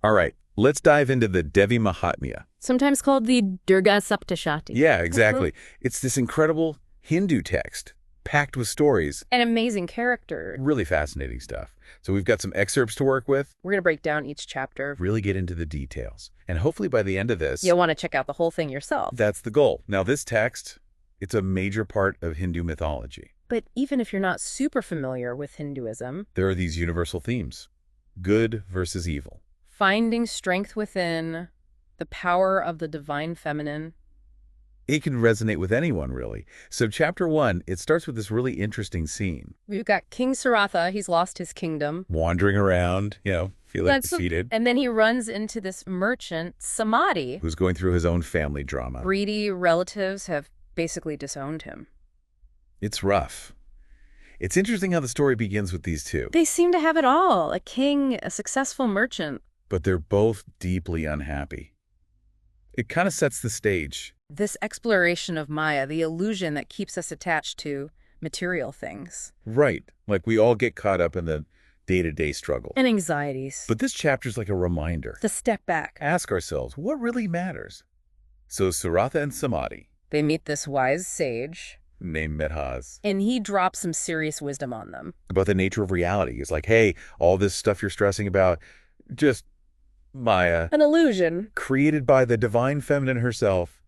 All right, let's dive into the Devi Mahatmya. Sometimes called the Durga Saptashati. Yeah, exactly. It's this incredible Hindu text packed with stories. An amazing character. Really fascinating stuff. So we've got some excerpts to work with, We're going to break down each chapter. really get into the details. And hopefully by the end of this, You'll want to check out the whole thing yourself. that's the goal. Now this text, it's a major part of Hindu mythology. But even if you're not super familiar with Hinduism, There are these universal themes, good versus evil. finding strength within, the power of the divine feminine. It can resonate with anyone, really. So chapter 1, it starts with this really interesting scene. We've got King Saratha. He's lost his kingdom. Wandering around, feeling defeated. And then he runs into this merchant, Samadhi. Who's going through his own family drama. Greedy relatives have basically disowned him. It's rough. It's interesting how the story begins with these two. They seem to have it all. A king, a successful merchant. But they're both deeply unhappy. It kind of sets the stage. This exploration of Maya, the illusion that keeps us attached to material things. Right. Like we all get caught up in the day-to-day struggle. And anxieties. But this chapter's like a reminder. To step back. Ask ourselves, what really matters? So Saratha and Samadhi, They meet this wise sage, named Medhas, and he drops some serious wisdom on them. about the nature of reality. It's like, hey, all this stuff you're stressing about, just Maya, An illusion. created by the divine feminine herself,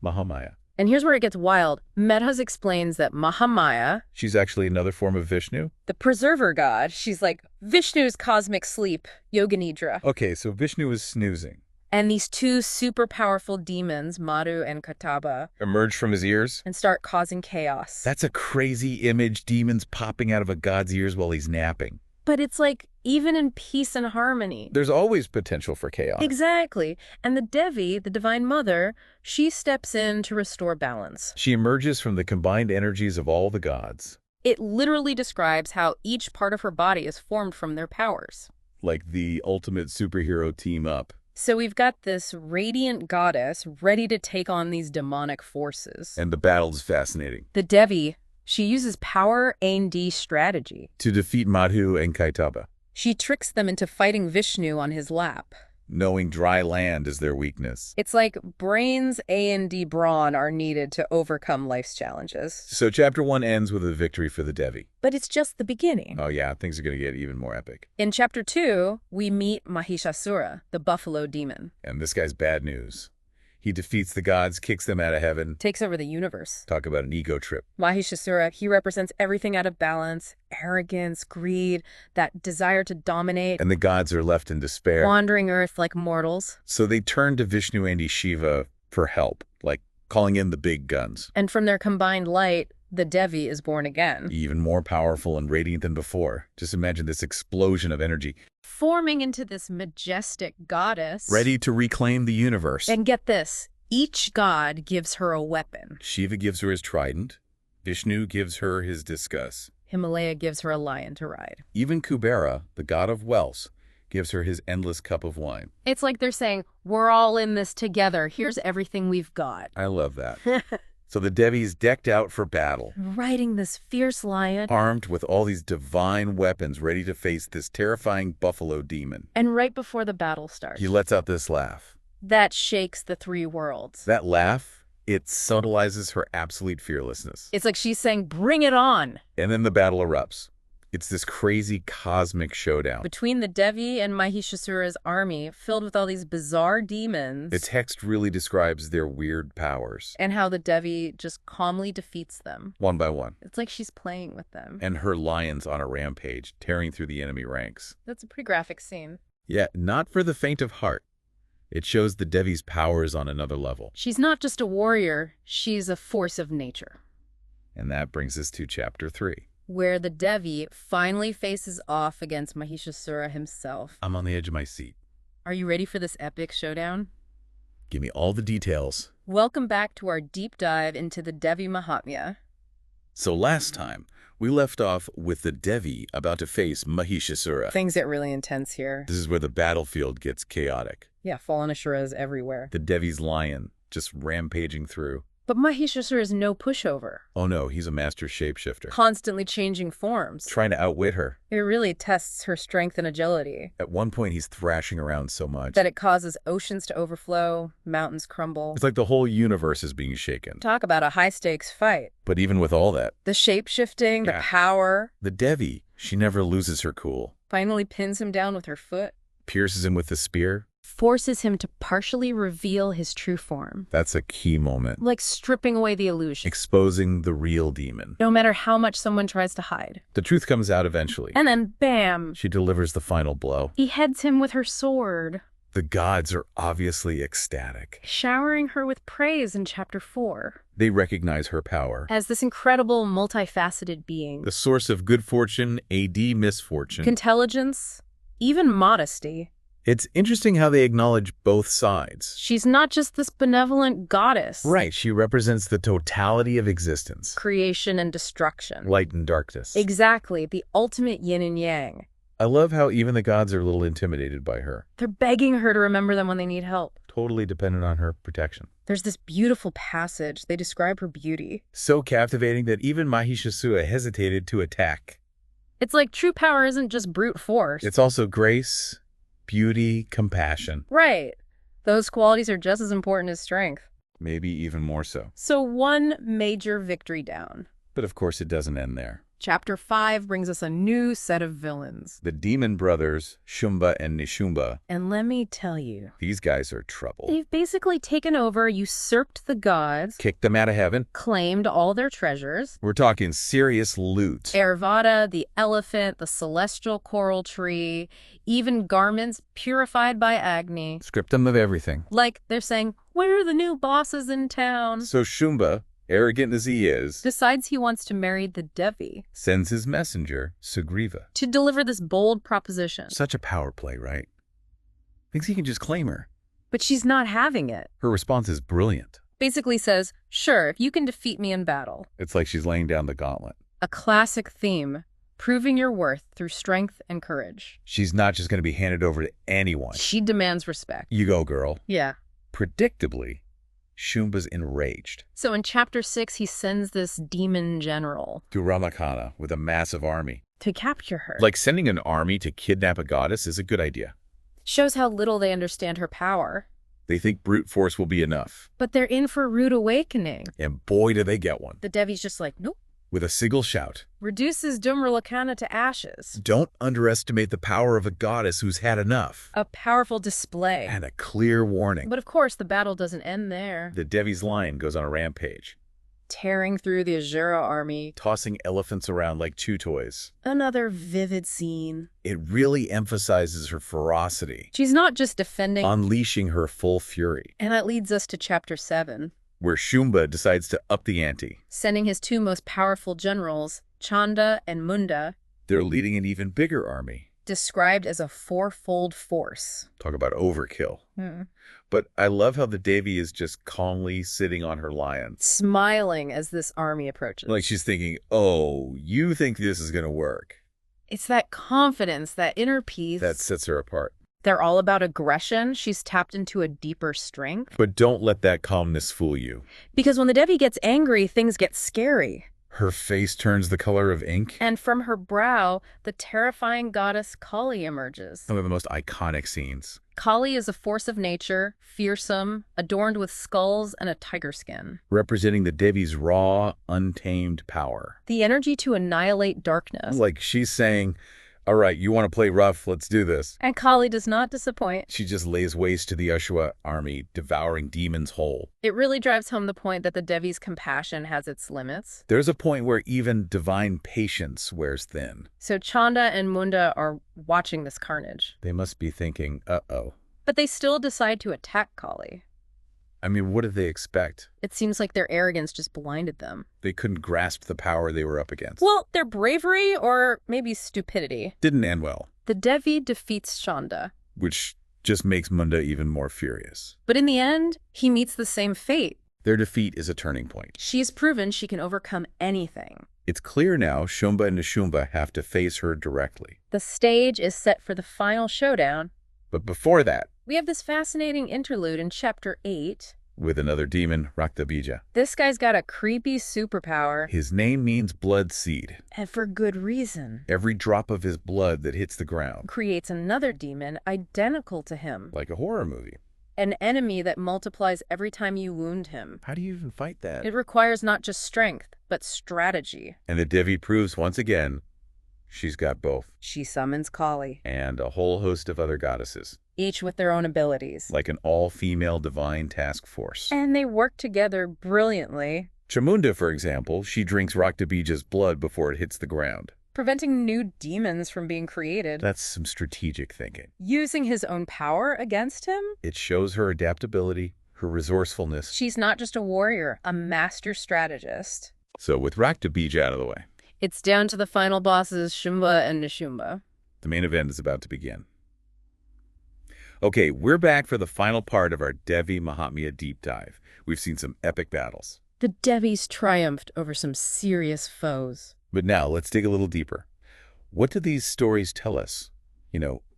Mahamaya. And here's where it gets wild. Medhas explains that Mahamaya, She's actually another form of Vishnu. the preserver god, she's like Vishnu's cosmic sleep, Yoga Nidra. Okay, so Vishnu is snoozing. And these two super powerful demons, Madhu and Kataba, Emerge from his ears. and start causing chaos. That's a crazy image, demons popping out of a god's ears while he's napping. But it's like, even in peace and harmony. There's always potential for chaos. Exactly. And the Devi, the Divine Mother, she steps in to restore balance. She emerges from the combined energies of all the gods, It literally describes how each part of her body is formed from their powers. like the ultimate superhero team up. So we've got this radiant goddess ready to take on these demonic forces. And the battle's fascinating. The Devi, she uses power A&D strategy. To defeat Madhu and Kaitaba, She tricks them into fighting Vishnu on his lap. knowing dry land is their weakness. It's like brains, A&D brawn are needed to overcome life's challenges. So chapter 1 ends with a victory for the Devi. But it's just the beginning. Oh yeah, things are going to get even more epic. In chapter 2, we meet Mahishasura, the buffalo demon. And this guy's bad news. He defeats the gods, kicks them out of heaven. Takes over the universe. Talk about an ego trip. Mahishasura, he represents everything out of balance, arrogance, greed, that desire to dominate, And the gods are left in despair. wandering earth like mortals. So they turn to Vishnu and Shiva for help, like calling in the big guns. And from their combined light, the Devi is born again. Even more powerful and radiant than before. Just imagine this explosion of energy. Forming into this majestic goddess. Ready to reclaim the universe. And get this, each god gives her a weapon. Shiva gives her his trident. Vishnu gives her his discus. Himalaya gives her a lion to ride. Even Kubera, the god of wealth, gives her his endless cup of wine. It's like they're saying, we're all in this together. Here's everything we've got. I love that. So the Devi's decked out for battle, Riding this fierce lion. armed with all these divine weapons ready to face this terrifying buffalo demon. And right before the battle starts, He lets out this laugh. that shakes the three worlds. That laugh, it subtilizes her absolute fearlessness. It's like she's saying, bring it on. And then the battle erupts. It's this crazy cosmic showdown. Between the Devi and Mahishasura's army, filled with all these bizarre demons, The text really describes their weird powers, and how the Devi just calmly defeats them. one by one. It's like she's playing with them. And her lions on a rampage, tearing through the enemy ranks. That's a pretty graphic scene. Yet, not for the faint of heart. It shows the Devi's powers on another level. She's not just a warrior, she's a force of nature. And that brings us to chapter 3. Where the Devi finally faces off against Mahishasura himself. I'm on the edge of my seat. Are you ready for this epic showdown? Give me all the details. Welcome back to our deep dive into the Devi Mahatmya. So last time, we left off with the Devi about to face Mahishasura. Things get really intense here. This is where the battlefield gets chaotic. Yeah, fallen Asuras everywhere. The Devi's lion just rampaging through. But Mahishasura is no pushover, Oh no, he's a master shapeshifter. constantly changing forms. Trying to outwit her. It really tests her strength and agility, At one point, he's thrashing around so much. that it causes oceans to overflow, mountains crumble. It's like the whole universe is being shaken. Talk about a high-stakes fight. But even with all that, The shape-shifting, the Yeah. power, the Devi, she never loses her cool. finally pins him down with her foot. Pierces him with the spear. Forces him to partially reveal his true form, That's a key moment. like stripping away the illusion, Exposing the real demon. no matter how much someone tries to hide. The truth comes out eventually. And then, bam, She delivers the final blow. he heads him with her sword, The gods are obviously ecstatic. showering her with praise in Chapter 4 They recognize her power. as this incredible, multifaceted being. The source of good fortune, AD misfortune. Intelligence, even modesty. It's interesting how they acknowledge both sides. She's not just this benevolent goddess. Right, she represents the totality of existence. Creation and destruction. Light and darkness. Exactly, the ultimate yin and yang. I love how even the gods are a little intimidated by her. They're begging her to remember them when they need help. Totally dependent on her protection. There's this beautiful passage. They describe her beauty. So captivating that even Mahishasura hesitated to attack. It's like true power isn't just brute force. It's also grace, beauty, compassion. Right. Those qualities are just as important as strength. Maybe even more so. So one major victory down. But of course it doesn't end there. Chapter 5 brings us a new set of villains. The demon brothers, Shumba and Nishumba, And let me tell you, these guys are trouble. they've basically taken over, usurped the gods, Kicked them out of heaven. claimed all their treasures. We're talking serious loot. Airvada, the elephant, the celestial coral tree, even garments purified by Agni. Stripped them of everything. Like they're saying, we're the new bosses in town. So Shumba, arrogant as he is, Decides he wants to marry the Devi sends his messenger, Sugriva. to deliver this bold proposition. Such a power play, right? Thinks he can just claim her. But she's not having it. Her response is brilliant. Basically says, sure, if you can defeat me in battle. It's like she's laying down the gauntlet. A classic theme, proving your worth through strength and courage. She's not just going to be handed over to anyone. She demands respect. You go, girl. Yeah. Predictably, Shumba's enraged. So in Chapter 6, he sends this demon general To Ramakana with a massive army. to capture her. Like sending an army to kidnap a goddess is a good idea. Shows how little they understand her power. They think brute force will be enough. But they're in for a rude awakening. And boy, do they get one. The Devi's just like, nope. With a single shout. Reduces Dumralakana to ashes. Don't underestimate the power of a goddess who's had enough. A powerful display. And a clear warning. But of course, the battle doesn't end there. The Devi's line goes on a rampage, Tearing through the Azura army. tossing elephants around like chew toys. Another vivid scene. It really emphasizes her ferocity, She's not just defending. unleashing her full fury, And that leads us to Chapter 7. where Shumba decides to up the ante. Sending his two most powerful generals, Chanda and Munda, They're leading an even bigger army. described as a fourfold force. Talk about overkill. But I love how the Devi is just calmly sitting on her lion. Smiling as this army approaches. Like she's thinking, oh, you think this is going to work. It's that confidence, that inner peace. That sets her apart. They're all about aggression. She's tapped into a deeper strength. But don't let that calmness fool you. Because when the Devi gets angry, things get scary. Her face turns the color of ink. And from her brow, the terrifying goddess Kali emerges. Some of the most iconic scenes. Kali is a force of nature, fearsome, adorned with skulls and a tiger skin. Representing the Devi's raw, untamed power. The energy to annihilate darkness. Like she's saying, all right, you want to play rough, let's do this. And Kali does not disappoint. She just lays waste to the Ashwa army, devouring demons whole. It really drives home the point that the Devi's compassion has its limits. There's a point where even divine patience wears thin. So Chanda and Munda are watching this carnage. They must be thinking, uh-oh. But they still decide to attack Kali. I mean, what did they expect? It seems like their arrogance just blinded them. They couldn't grasp the power they were up against. Well, their bravery or maybe stupidity. Didn't end well, The Devi defeats Chanda. which just makes Munda even more furious. But in the end, he meets the same fate. Their defeat is a turning point. She's proven she can overcome anything. It's clear now Shumba and Nishumba have to face her directly. The stage is set for the final showdown. But before that, We have this fascinating interlude in Chapter 8. with another demon, Raktabija. This guy's got a creepy superpower, His name means blood seed. and for good reason. Every drop of his blood that hits the ground, Creates another demon identical to him. like a horror movie. An enemy that multiplies every time you wound him. How do you even fight that? It requires not just strength, but strategy. And the Devi proves once again she's got both. She summons Kali, And a whole host of other goddesses, each with their own abilities. like an all-female divine task force. And they work together brilliantly, Chamunda, for example, she drinks Raktabija's blood before it hits the ground. preventing new demons from being created. That's some strategic thinking. Using his own power against him? It shows her adaptability, her resourcefulness. She's not just a warrior, a master strategist. So with Raktabija out of the way, It's down to the final bosses, Shumba and Nishumba. the main event is about to begin. Okay, we're back for the final part of our Devi Mahatmya deep dive. We've seen some epic battles. The Devis triumphed over some serious foes. But now, let's dig a little deeper. What do these stories tell us,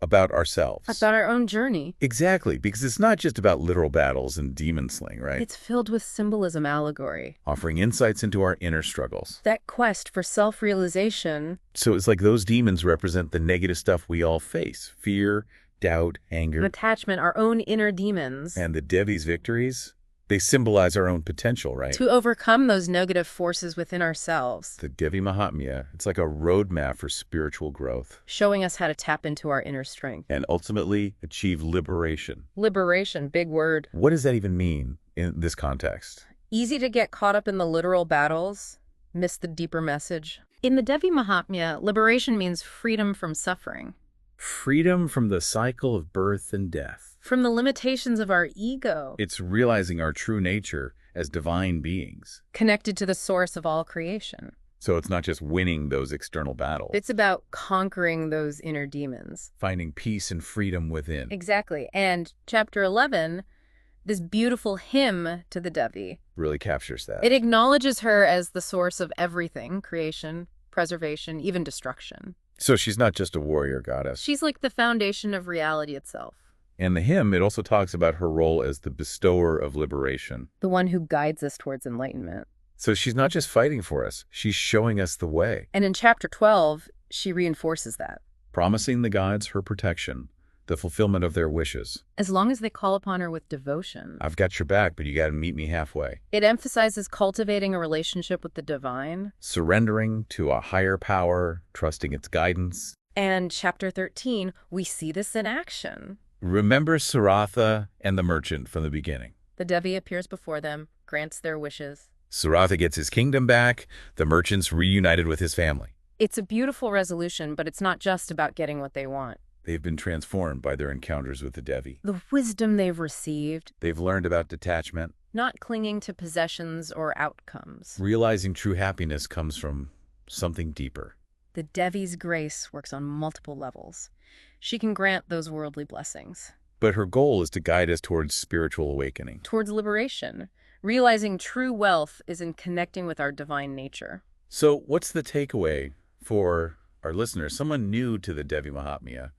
about ourselves? About our own journey. Exactly, because it's not just about literal battles and demon slaying, right? It's filled with symbolism allegory. Offering insights into our inner struggles. That quest for self-realization. So it's like those demons represent the negative stuff we all face. Fear, doubt, anger. Attachment, our own inner demons. And the Devi's victories, they symbolize our own potential, right? To overcome those negative forces within ourselves. The Devi Mahatmya, it's like a roadmap for spiritual growth. Showing us how to tap into our inner strength. And ultimately achieve liberation. Liberation, big word. What does that even mean in this context? Easy to get caught up in the literal battles, miss the deeper message. In the Devi Mahatmya, liberation means freedom from suffering. Freedom from the cycle of birth and death. From the limitations of our ego. It's realizing our true nature as divine beings. Connected to the source of all creation. So it's not just winning those external battles. It's about conquering those inner demons. Finding peace and freedom within. Exactly. And chapter 11, this beautiful hymn to the Devi. Really captures that. It acknowledges her as the source of everything, creation, preservation, even destruction. So she's not just a warrior goddess. She's like the foundation of reality itself. And the hymn, it also talks about her role as the bestower of liberation. The one who guides us towards enlightenment. So she's not just fighting for us, she's showing us the way. And in chapter 12, she reinforces that. Promising the gods her protection, the fulfillment of their wishes. As long as they call upon her with devotion. I've got your back, but you got to meet me halfway. It emphasizes cultivating a relationship with the divine. Surrendering to a higher power, trusting its guidance. And chapter 13, we see this in action. Remember Saratha and the merchant from the beginning. The Devi appears before them, grants their wishes. Saratha gets his kingdom back, the merchant's reunited with his family. It's a beautiful resolution, but it's not just about getting what they want. They've been transformed by their encounters with the Devi. The wisdom they've received, They've learned about detachment. not clinging to possessions or outcomes. Realizing true happiness comes from something deeper. The Devi's grace works on multiple levels. She can grant those worldly blessings. But her goal is to guide us towards spiritual awakening. Towards liberation. Realizing true wealth is in connecting with our divine nature. So what's the takeaway for our listeners? Someone new to the Devi Mahatmya,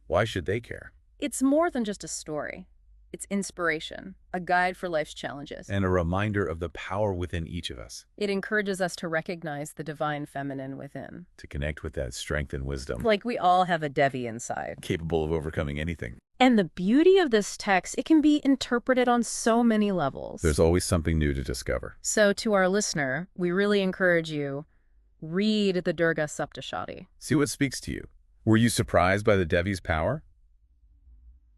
why should they care? It's more than just a story. It's inspiration, a guide for life's challenges. And a reminder of the power within each of us. It encourages us to recognize the divine feminine within. To connect with that strength and wisdom. Like we all have a Devi inside. Capable of overcoming anything. And the beauty of this text, it can be interpreted on so many levels. There's always something new to discover. So to our listener, we really encourage you, read the Durga Saptashati. See what speaks to you. Were you surprised by the Devi's power?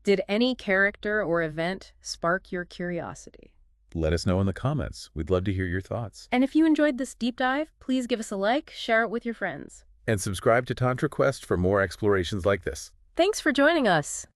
Did any character or event spark your curiosity? Let us know in the comments. We'd love to hear your thoughts. And if you enjoyed this deep dive, please give us a like, share it with your friends. And subscribe to Tantra Quest for more explorations like this. Thanks for joining us.